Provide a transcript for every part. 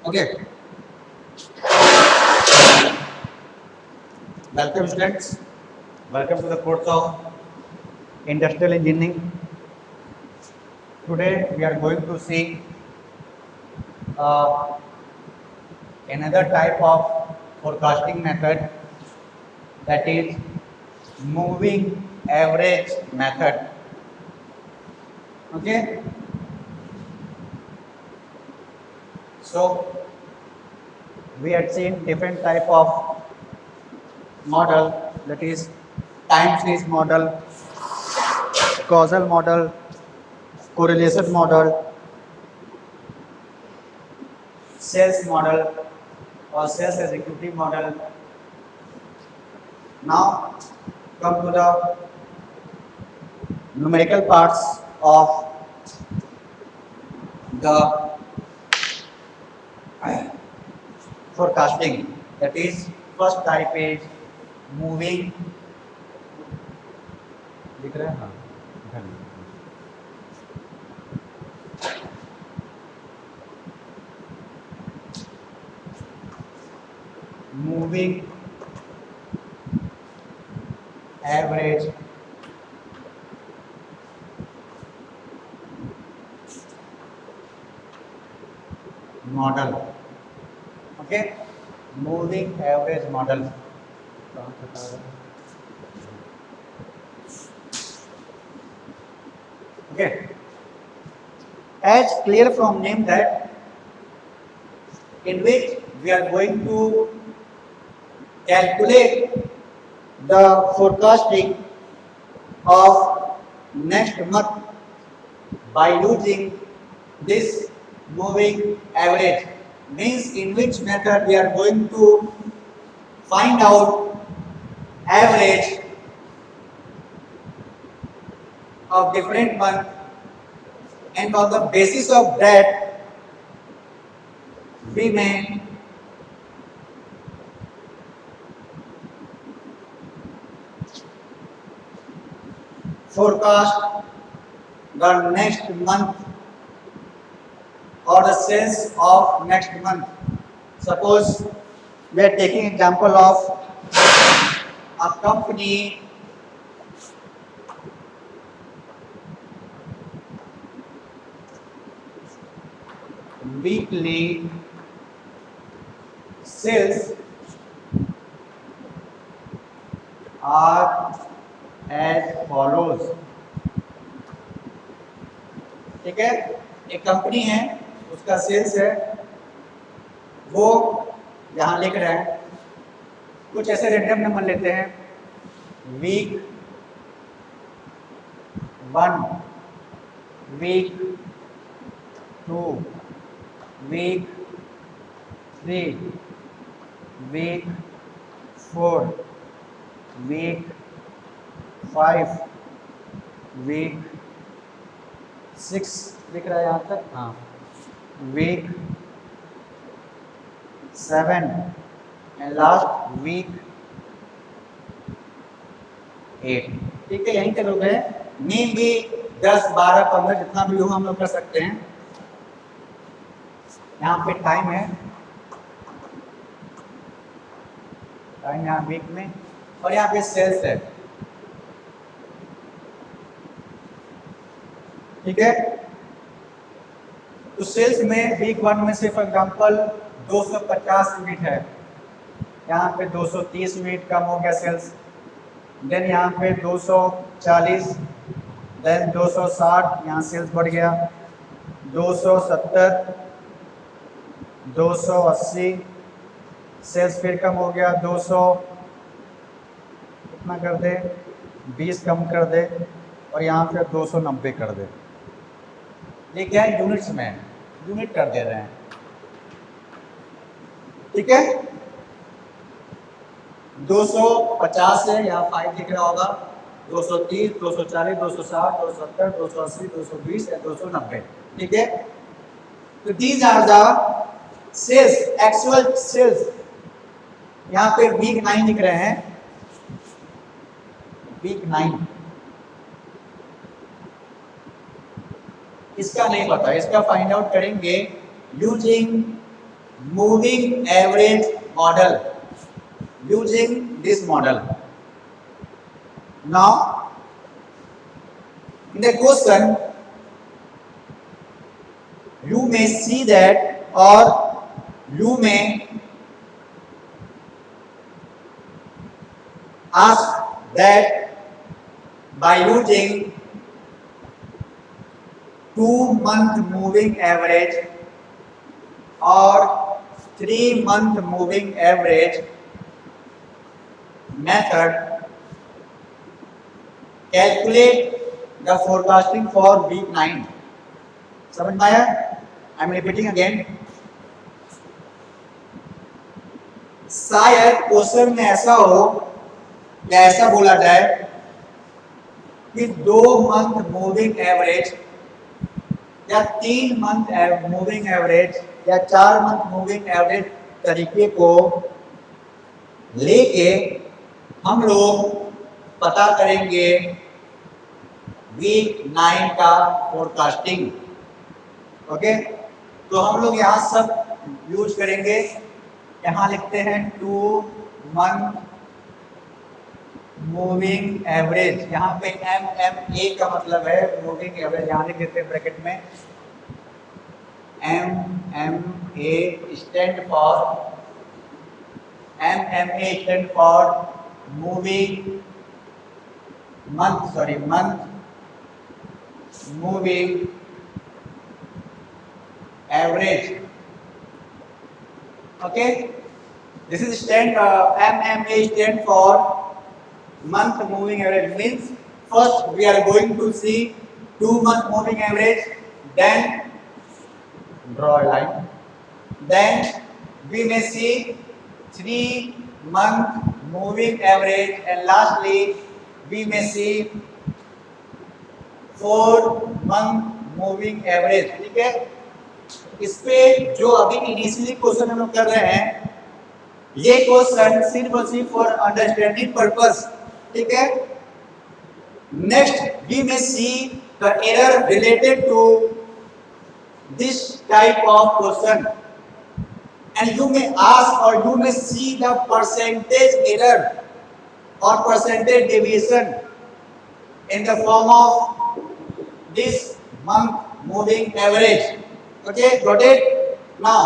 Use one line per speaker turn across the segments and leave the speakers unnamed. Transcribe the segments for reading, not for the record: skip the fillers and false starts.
Okay, welcome students. Welcome to the course of Industrial Engineering. Today we are going to see uh, another type of forecasting method, that is moving average method. Okay, so we had seen different type of model, that is time series model, causal model, correlation model, sales model or sales executive model. Now come to the numerical parts of the forecasting. That is, first type is moving. दिख रहा है? हाँ, इधर लिखो। Moving average model. Okay, moving average model. Okay, as clear from name that in which we are going to calculate the forecasting of next month by using this moving average, means in which method we are going to find out average of different month, and on the basis of that we may forecast the next month or the sales of next month. Suppose we are taking example of a company weekly sales are as follows. ठीक है, एक company है, उसका sales है, वो यहाँ लिख रहे हैं, कुछ ऐसे रेंडम नंबर लेते हैं, week 1, week 2, week 3, week 4, week 5, week 6 लिख रहा है यहाँ तक, हाँ, वीक 7 एंड लास्ट वीक 8। ठीक है, यहीं के लोग हैं, नीम भी 10, 12, 15 जितना भी हो हम लोग कर सकते हैं। यहाँ पे टाइम है, टाइम यहाँ वीक में, और यहाँ पे सेल्स है। ठीक है, तो सेल्स में वीक 1 में से फॉर एग्जांपल 250 यूनिट है, यहाँ पे 230 यूनिट कम हो गया सेल्स, देन यहाँ पे 240, देन 260, यहाँ सेल्स बढ़ गया, 270, 280, सेल्स फिर कम हो गया, 200 कितना कर दे, 20 कम कर दे, और यहाँ पे 290 कर दे। ये क्या है, यूनिट्स में यूनिट कर दे रहे हैं। ठीक है, 250 है, यहाँ 5 दिख रहा होगा, 230, 240, 260, 270, 280, 220 या 290। ठीक है, तो these are the sales, actual sales. यहाँ पे वीक 9 दिख रहे हैं, वीक 9, इसका नहीं पता, इसका फाइंड आउट करेंगे using moving average model using this model. Now, in the question, you may see that, or you may ask that by using 2-month moving average or 3-month moving average method, calculate the forecasting for week 9. समझ में आया? I am repeating again. शायद question में ऐसा हो या ऐसा बोला जाए कि 2 मंथ मूविंग एवरेज या 3 मंथ मूविंग एवरेज या 4 मंथ मूविंग एवरेज तरीके को लेके हम लोग पता करेंगे वीक 9 का फोरकास्टिंग. ओके, तो हम लोग यहाँ सब यूज करेंगे. यहाँ लिखते हैं 2 मंथ मूविंग एवरेज. यहाँ पे MMA का मतलब है मूविंग एवरेज. यहाँ लिख देते हैं ब्रैकेट में MMA stand for moving month moving average. Okay, this is MMA stand for month moving average. Means first we are going to see 2-month moving average, then draw a line, then we may see 3-month moving average, and lastly we may see 4-month moving average. ठीक है, इस पे जो अभी initially question हम लोग कर रहे हैं, ये क्वेश्चन सिर्फ और सिर्फ फॉर अंडरस्टैंडिंग पर्पस. ठीक है, next we may see the error related to this type of question, and you may ask और you may see the percentage error और percentage deviation in the form of this month moving average. Okay, got it? Now,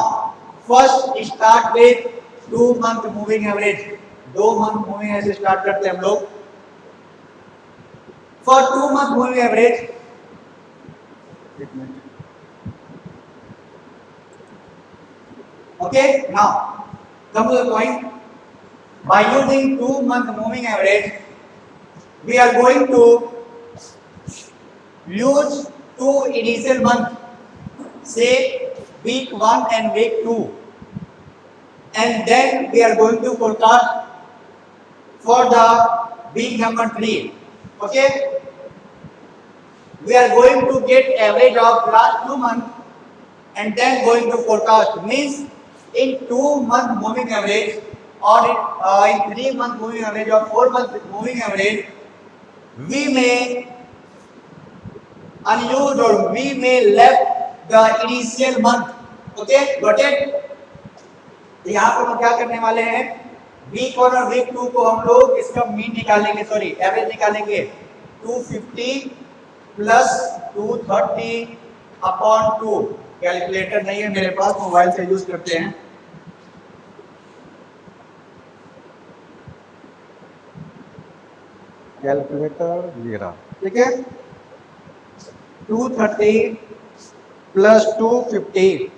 first start with 2-month moving average. 2 month moving average start करते हैं हम लोग. For 2-month moving average, okay. Now, come to the point. By using 2-month moving average, we are going to use 2 initial months. Say week 1 and week 2, and then we are going to forecast for the week number 3. Okay, we are going to get average of last 2 months and then going to forecast. Means in 2-month moving average or in 3-month moving average or 4-month moving average, we may unuse or we may left the initial month. Okay, got it? यहाँ पर हम क्या करने वाले हैं, week 1 और week 2 को हम लोग इसका मीन निकालेंगे, सॉरी एवरेज निकालेंगे. 250 प्लस 230 अपॉन 2. कैलकुलेटर नहीं है मेरे पास, मोबाइल से यूज करते हैं. कैलकुलेटर ये रहा. ठीक है, 230 प्लस 250,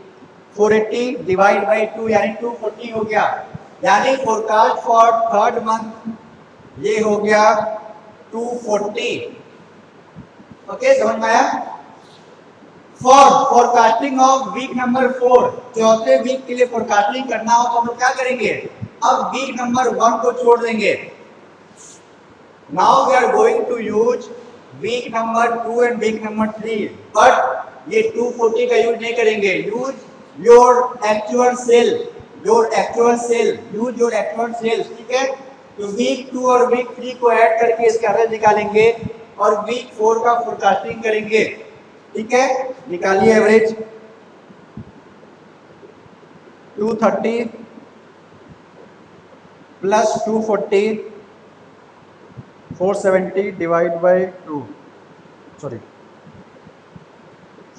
480 डिवाइड बाई 2 यानी 240 हो गया. यानी फोरकास्ट फॉर 3rd मंथ ये हो गया 240. ओके, समझ में आया? For forecasting of week number 4, चौथे वीक के लिए फोरकास्टिंग करना हो तो हम लोग क्या करेंगे, अब वीक नंबर 1 को छोड़ देंगे. Now we are going to use week number 2 and week number 3, but ये 240 का यूज नहीं करेंगे. Use your actual sale, use your actual sales. ठीक है, तो वीक 2 और वीक 3 को ऐड करके इसका एवरेज निकालेंगे और वीक 4 का फोरकास्टिंग करेंगे. ठीक है, निकालिए average. 230 plus 240 470 divide by 2 sorry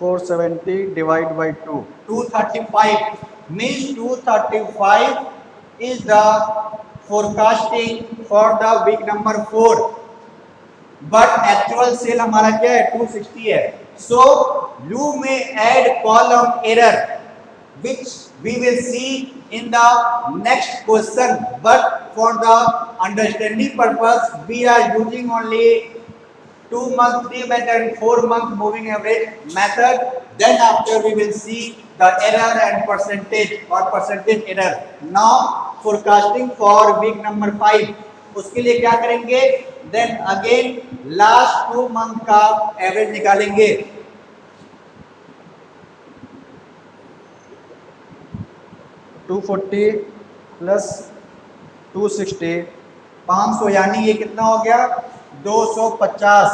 470 divide by 2 235 means 235 is the forecasting for the week number 4 but actual sale हमारा क्या है 260 है. So you may add column error which we will see in the next question, but for the understanding purpose we are using only 2-month, 3-month and 4-month moving average method. Then after we will see the error and percentage or percentage error. Now forecasting for week number 5, उसके लिए क्या करेंगे? Then again last 2 month का average निकालेंगे. $240 plus 260 500 यानी ये कितना हो गया 250.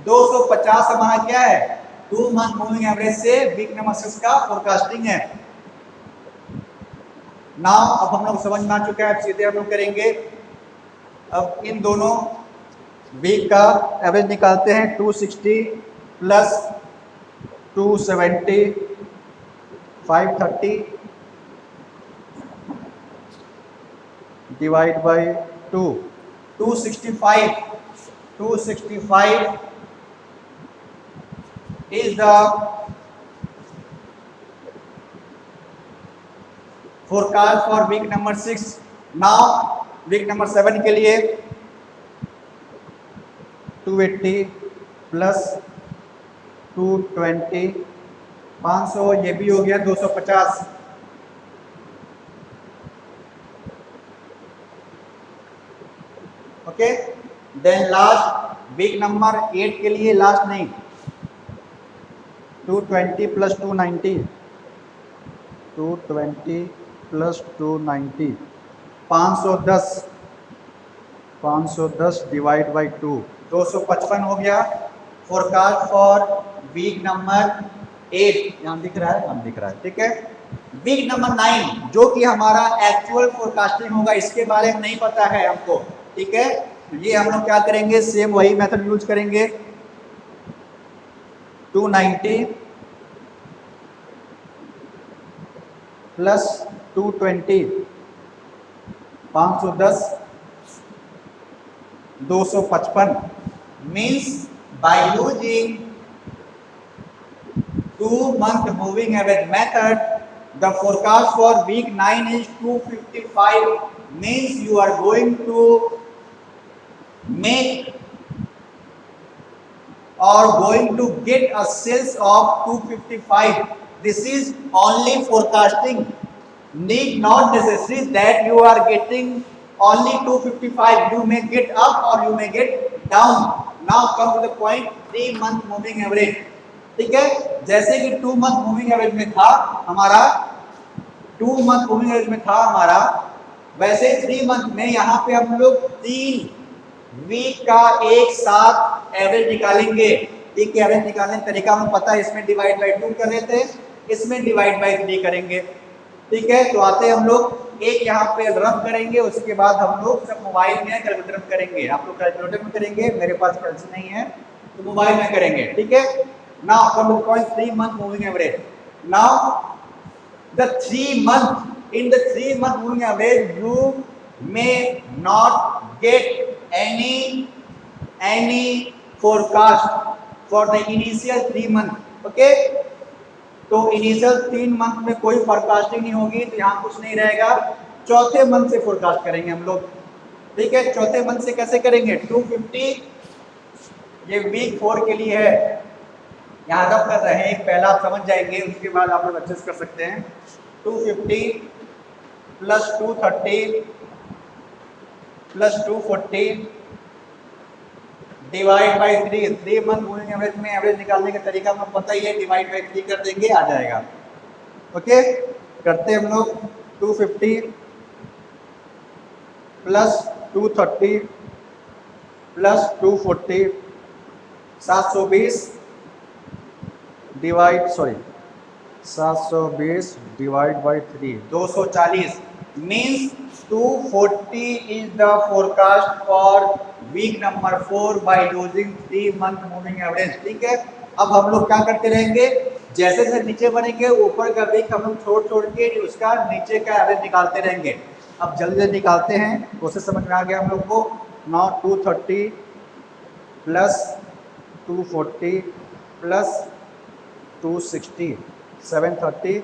250 हमारा क्या है 2 मंथ मूविंग एवरेज से वीक नंबर 6 का फोरकास्टिंग है. नाउ अब हम लोग समझ में आ चुका है, अब सीधे हम लोग करेंगे. अब इन दोनों वीक का एवरेज निकालते हैं. 260 plus 270 530 divide by 2. 265 is the forecast for week number 6. Now week number 7 के लिए 280 प्लस 220 500 ये भी हो गया 250. Okay. Then last week number 8 के लिए लास्ट नहीं 220 प्लस 290 220 प्लस 290 510 डिवाइड बाई 2 255 हो गया. फोरकास्ट फॉर वीक नंबर 8 यहाँ दिख रहा है, दिख रहा है. ठीक है. वीक नंबर 9 जो कि हमारा एक्चुअल फोरकास्टिंग होगा इसके बारे में नहीं पता है हमको. ठीक है. ये हम लोग क्या करेंगे, सेम वही मेथड यूज करेंगे. 290 plus 220 510 255 means by using 2 month moving average method the forecast for week 9 is 255 means you are going to make or going to get a sales of 255. This is only forecasting. Need not necessary that you are getting only 255. You may get up or you may get down. Now come to the point 3 month moving average. ठीक है. जैसे कि 2 month moving average में था हमारा 2 month moving average में था हमारा वैसे 3 month में यहाँ पे हम लोग 3 वीक का एक साथ एवरेज निकालेंगे. ठीक है. एवरेज निकालने का तरीका हमें पता है. इसमें डिवाइड बाई 2 कर रहे थे, इसमें डिवाइड बाई 3 करेंगे. ठीक है. तो आते हम लोग एक यहाँ पे रफ करेंगे, उसके बाद हम लोग सब मोबाइल में कैलकुलेटर में करेंगे. आप लोग कैलकुलेटर में करेंगे, मेरे पास कैलकुलेटर नहीं है तो मोबाइल में करेंगे. ठीक है. Now come to the point 3 month moving average. Now the 3 month in the 3 month moving average you may not get any forecast for the initial 3 month. okay. तो इनिशियल 3 मंथ में कोई फोरकास्टिंग नहीं होगी तो यहाँ कुछ नहीं रहेगा. चौथे मंथ से फोरकास्ट करेंगे हम लोग. ठीक है. चौथे मंथ से कैसे करेंगे 250 ये वीक 4 के लिए है. यहाँ रब कर रहे हैं, पहला आप समझ जाएंगे उसके बाद आप लोग एडजस्ट कर सकते हैं. 250 plus 230 plus 240 divide by 3 month moving average में एवरेज निकालने का तरीका हमें पता ही है. डिवाइड बाई 3 कर देंगे, आ जाएगा. ओके. करते हम लोग 250 plus 230 plus 240 720 divide 720 divide by 3, 240 means 240 is the forecast for week number 4 by using 3 month moving average. ठीक है, अब हम लोग क्या करते रहेंगे, जैसे जैसे नीचे बनेंगे ऊपर का वीक हम लोग छोड़ छोड़ के उसका नीचे का एवरेज निकालते रहेंगे। अब जल्दी जल्दी निकालते हैं, प्रोसेस समझ में आ गया हम लोग को। नौ 230 plus 240 plus 260 730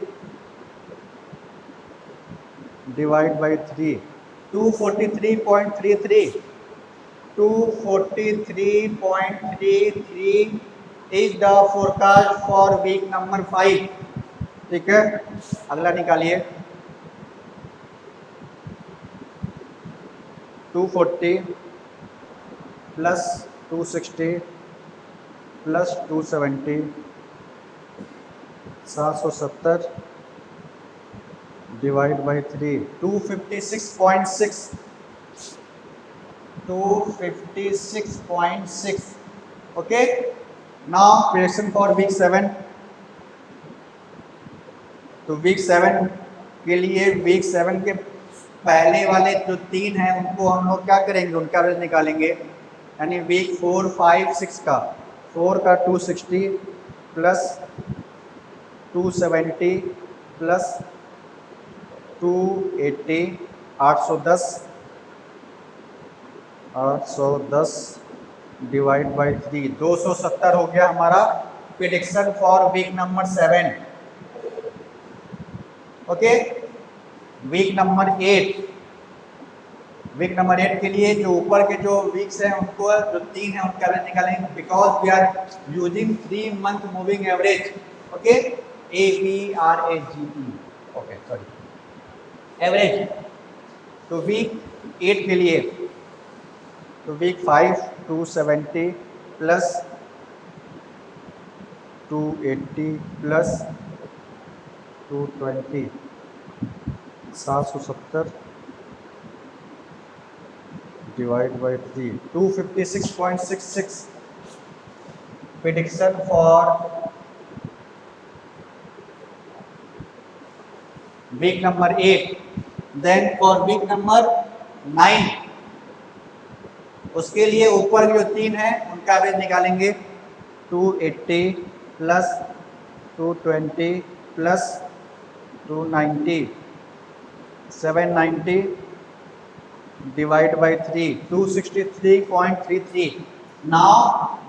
divide by 3, 243.33 243.33 is the forecast for week number 5। ठीक है, अगला निकालिए। 240 plus 260 plus 270 770 divide by 3, 256.6 256.6। Okay, now prediction for week 7। तो वीक 7 के लिए वीक 7 के पहले वाले जो 3 हैं उनको हम लोग क्या करेंगे, उनका एवरेज निकालेंगे। यानी वीक 4 5 6 का 4 का 260 प्लस 270 प्लस 280 810 डिवाइड बाई 3, 270 हो गया हमारा prediction for week number 7। Okay, week number 8, week number 8 के लिए जो ऊपर के जो वीक्स हैं उनको जो 3 है उनका एवरेज निकालेंगे, because we are using 3 month moving average. Okay, AVRAGE, okay sorry, average. तो वीक 8 के लिए तो week 5 270 plus 280 plus 220 770 divide by 3, 256.66 prediction for week number 8। Then for week number 9 उसके लिए ऊपर जो 3 है उनका एवरेज निकालेंगे, 280 plus 220 plus 290 790 divide by 3, 263.33। Now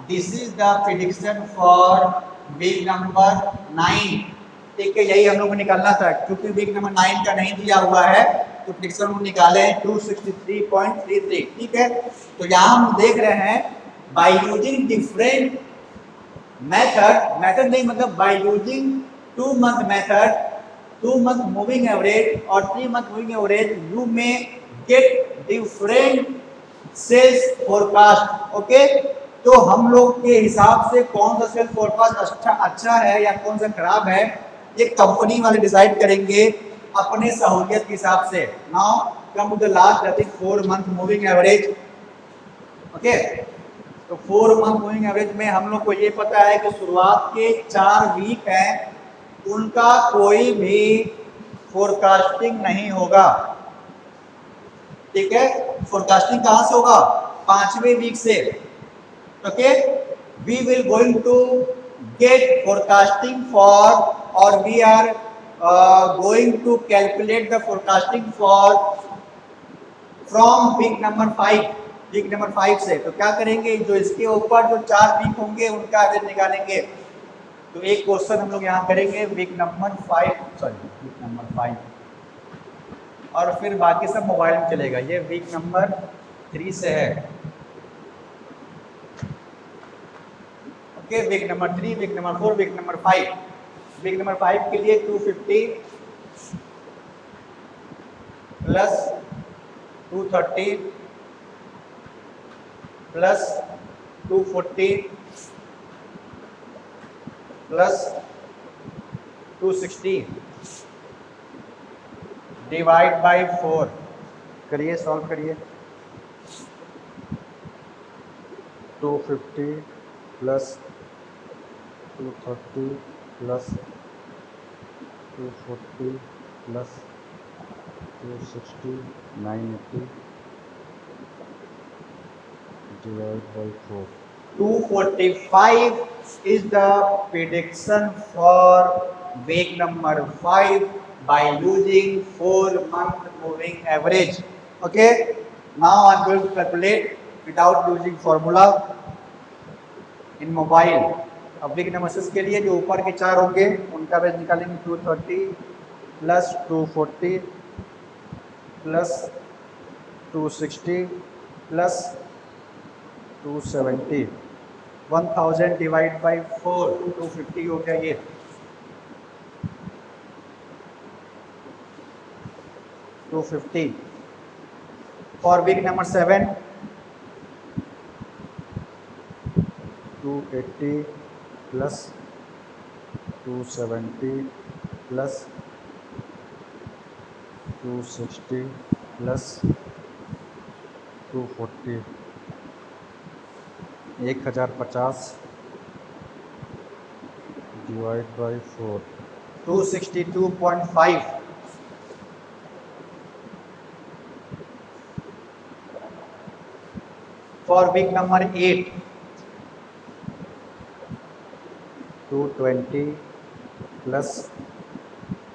this is the prediction for week number 9। ठीक है, यही हम लोग को निकालना था, क्योंकि वीक नंबर 9 का नहीं दिया हुआ है तो प्रेडिक्शन हम निकाले 263.33। ठीक है, तो यहाँ हम देख रहे हैं बाय यूजिंग डिफरेंट मेथड नहीं मतलब by using 2 month method, 2 month moving average और 3 मंथ मूविंग एवरेज, यू में get different cells forecast. Okay, तो हम लोग के हिसाब से कौन सा सेल्स फोरकास्ट अच्छा है या कौन सा खराब है, ये कंपनी वाले डिसाइड करेंगे अपने सहूलियत के हिसाब से। Now come to the last, that is 4 month moving average. Okay, तो 4 मंथ मूविंग एवरेज में हम लोग को ये पता है कि शुरुआत के 4 वीक हैं उनका कोई भी फोरकास्टिंग नहीं होगा। ठीक है, फोरकास्टिंग कहां से होगा, 5वें वीक से। Okay, we will going to get forecasting for और we are going to calculate the forecasting for from week number 5, week number 5 से। तो क्या करेंगे, जो इसके ऊपर जो 4 वीक होंगे उनका एवरेज निकालेंगे। तो एक क्वेश्चन हम लोग यहाँ करेंगे week number 5, sorry week number 5, और फिर बाकी सब मोबाइल में चलेगा। ये वीक नंबर 3 से है। Okay, week number 3, week number 4, week number 5। Week number 5 के लिए 250 plus 230 plus 240 plus 260 divide by 4। करिए, सॉल्व करिए। 250 plus 230 plus
240 plus 260, 980 divided by 4.
245 is the prediction for week number 5 by using 4-month moving average. Okay, now I'm going to calculate without using formula in mobile. अब week number 6 के लिए जो ऊपर के 4 होंगे उनका एवरेज निकालेंगे 230 plus 240 plus 260 plus 270 1000 divide by 4 250 हो गया ये। Two 50 for week number 7
280 plus 270 plus 260 plus 240 1050 divided by 4
262.5 for week number 8
220 plus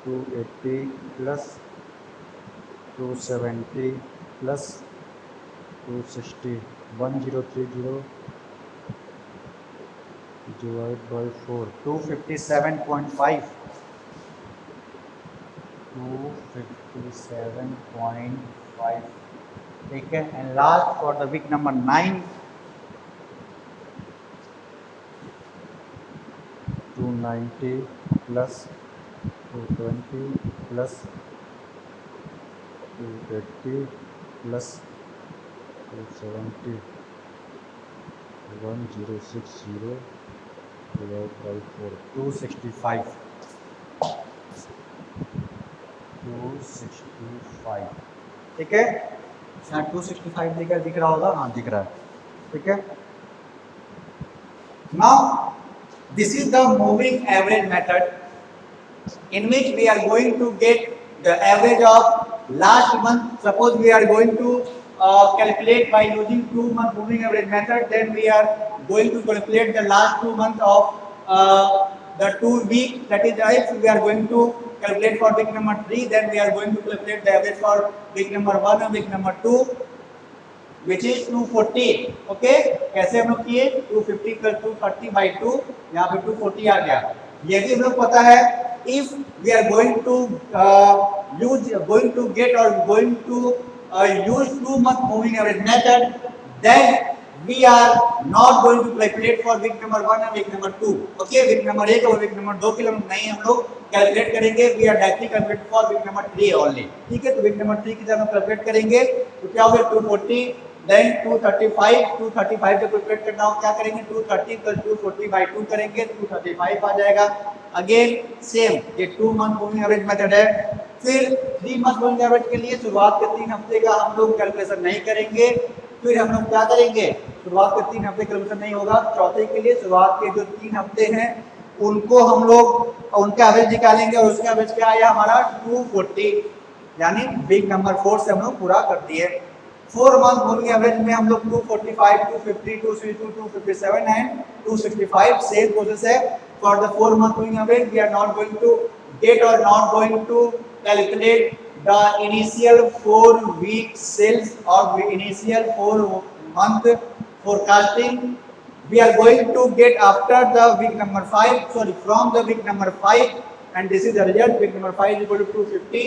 280 plus 270 plus 260 1030 divided by 4
257.5
257.5
ठीक है। And last for the week number 9
290 plus 220 plus 280 plus 270 1060 divided by 4
265
265
ठीक है। यहाँ 265 दिख रहा होगा, हाँ दिख रहा है। ठीक है। Now this is the moving average method in which we are going to get the average of last month. Suppose we are going to calculate by using 2-month moving average method, then we are going to calculate the last 2 months of the 2 week. That is, if we are going to calculate for week number 3, then we are going to calculate the average for week number 1 and week number 2, which is 240. Okay, कैसे हम लोग किए 250 plus 230 by 2, यहाँ पे 240 आ गया। ये भी हम लोग पता है if we are going to get or going to use 2-month moving average method, then we are not going to calculate for week number 1 and week number 2. Okay, week number 1 और week number 2 के लिए नहीं हम लोग calculate करेंगे, we are directly calculate for week number 3 only. ठीक है, तो week number 3 की जब हम कैलकुलेट करेंगे तो क्या होगा 240 देन 235 235 जब कैलकुलेट करना हो क्या करेंगे 230 plus 240 by 2 करेंगे 235 आ जाएगा। अगेन सेम ये 2-month मूविंग एवरेज मेथड है। फिर 3-month मूविंग एवरेज के लिए शुरुआत के 3 हफ्ते का हम लोग कैलकुलेशन नहीं करेंगे। फिर हम लोग क्या करेंगे शुरुआत के 3 हफ्ते कैलकुलेशन नहीं होगा, चौथे के लिए शुरुआत के जो 3 हफ्ते हैं उनको हम लोग उनका एवरेज निकालेंगे और उसका एवरेज क्या आया हमारा 240, यानी वीक नंबर 4 से हम लोग पूरा कर दिए। 4-month मूविंग एवरेज में हम लोग 245 250 262 257 एंड 265 सेम प्रोसेस है। For the 4-month moving average, we are not going to get or not going to calculate the initial 4-week sales or initial 4-month forecasting. We are going to get after the week number 5, sorry, from the week number 5, and this is the result. Week number 5 is equal to 250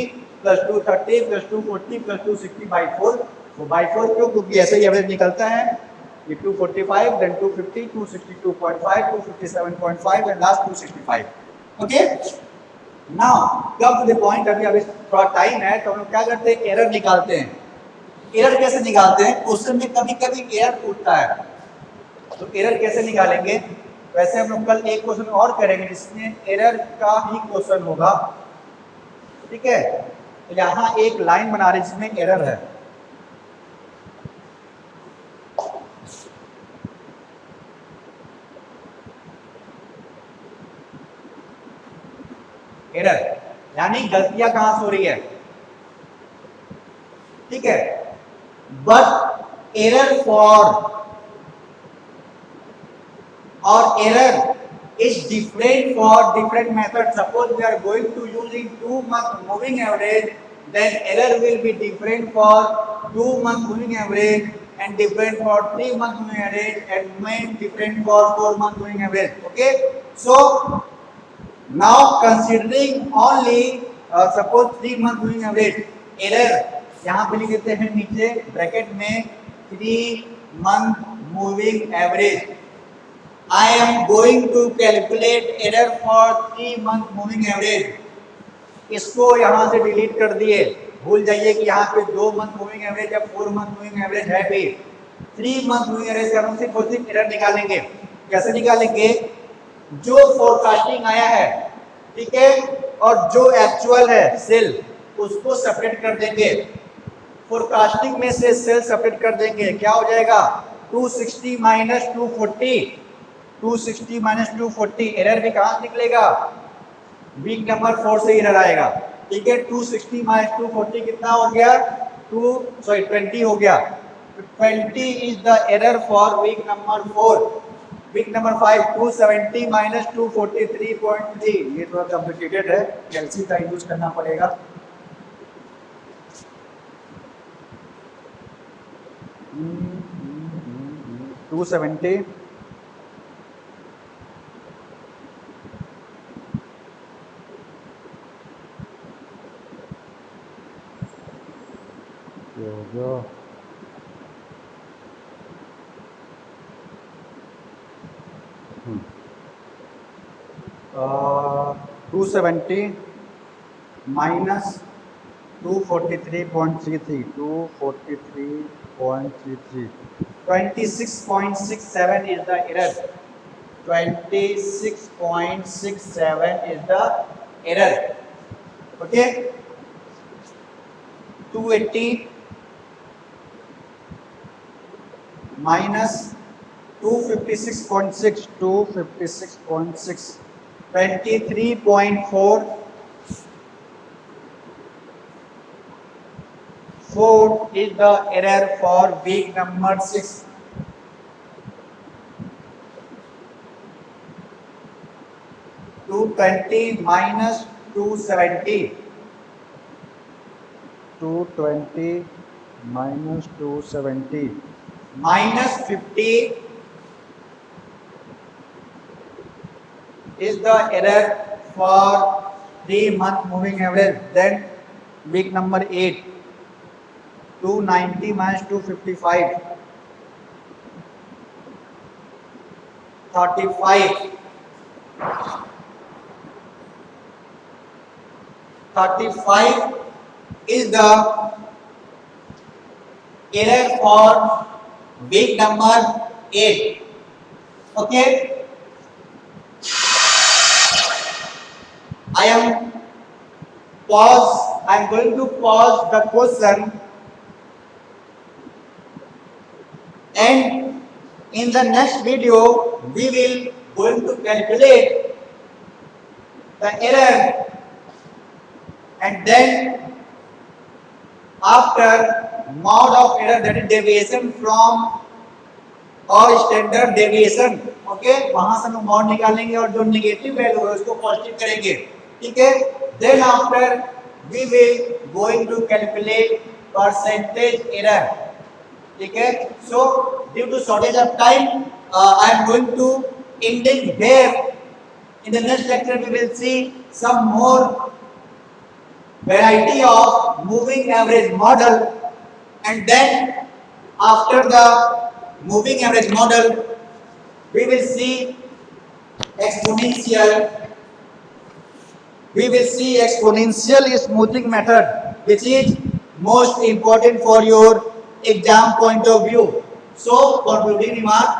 plus 230 plus 240 plus 260 by 4. तो by 4 क्यों? क्योंकि ऐसे ही average निकलता है। ये 245, then 250, 262.5, 257.5 and last 265. Okay? Now come to the point, अभी थोड़ा time है तो हम लोग क्या करते हैं एरर निकालते हैं। एरर कैसे निकालते हैं? क्वेश्चन में कभी-कभी एरर पूछता है तो एरर कैसे निकालेंगे? वैसे हम लोग कल एक क्वेश्चन और करेंगे जिसमें एरर का ही क्वेश्चन होगा। ठीक है, तो यहाँ एक लाइन बना रहे जिसमें एरर है। एरर यानी गलतियां कहां से हो रही है, ठीक है। But error for or error is different for different methods. Suppose we are going to using 2-month moving average, then error will be different for 2-month moving average and different for 3-month moving average and main different for 4-month moving average. Okay, so now considering only suppose 3-month moving average, error यहाँ पे लिख देते हैं नीचे bracket में 3-month moving average. I am going to calculate error for 3-month moving average. इसको यहाँ से डिलीट कर दिए, भूल जाइए कि यहाँ पे 2-month moving average या 4-month moving average है भी। 3-month moving average का हम सिर्फ एरर निकालेंगे। कैसे निकालेंगे? जो फोरकास्टिंग आया है, ठीक है, और जो एक्चुअल है सेल, उसको सेपरेट कर देंगे। फोरकास्टिंग में से सेल सेपरेट कर देंगे, क्या हो जाएगा 260 माइनस 240, 260 माइनस 240। एरर भी कहां निकलेगा, वीक नंबर 4 से एरर आएगा, ठीक है। 260 माइनस 240 कितना हो गया, 20 हो गया। 20 is the error for week number 4। Week number 5 270 minus 243.3, ये थोड़ा कॉम्प्लिकेटेड है, कैलसी का यूज करना पड़ेगा। टू 270
जो
270 minus 243.33,
243.33,
26.67 is the error. 26.67 is the error. Okay. 280 minus 256.6,
256.6,
23.4, 4 is the error for week number 6. Two 20 minus 270.
220 minus 270,
Minus 50 is the error for 3-month moving average. Then week number 8, 290 minus 255, 35. 35 is the error for week number 8. Okay. I am going to pause the question, and in the next video we will going to calculate the error, and then after mode of error, that is deviation from और standard deviation, okay, वहां से हम mod निकालेंगे और जो negative value है उसको positive करेंगे, ठीक है। Then after we will going to calculate percentage error, ठीक है। So due to shortage of time I am going to ending here. In the next lecture we will see some more variety of moving average model, and then after the moving average model we will see exponential smoothing method, which is most important for your exam point of view. So concluding remark,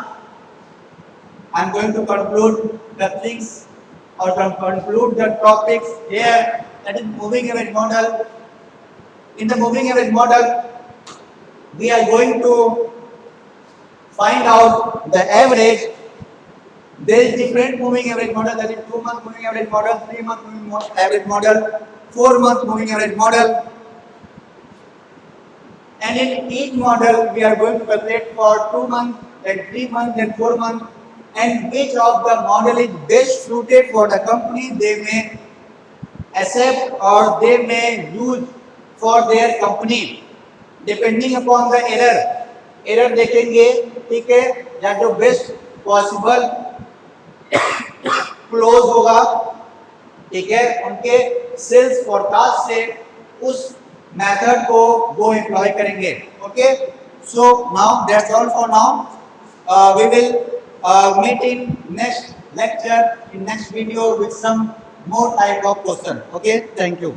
I am going to conclude the things or conclude the topics here, that is moving average model. In the moving average model we are going to find out the average. There is different moving average model, that is 2-month moving average model, 3-month moving average model. 4-month moving average model. And in each model, we are going to calculate for 2 months, then 3 months, then 4 months, and which of the model is best suited for the company they may accept or they may use for their company, depending upon the error. Error देखेंगे, ठीक है, या जो best possible close होगा, ठीक है, उनके sales forecast से उस मेथड को वो एम्प्लॉय करेंगे. Okay, so now that's all for now. We will meet in next lecture, in next video with some more type of question. Okay, thank you.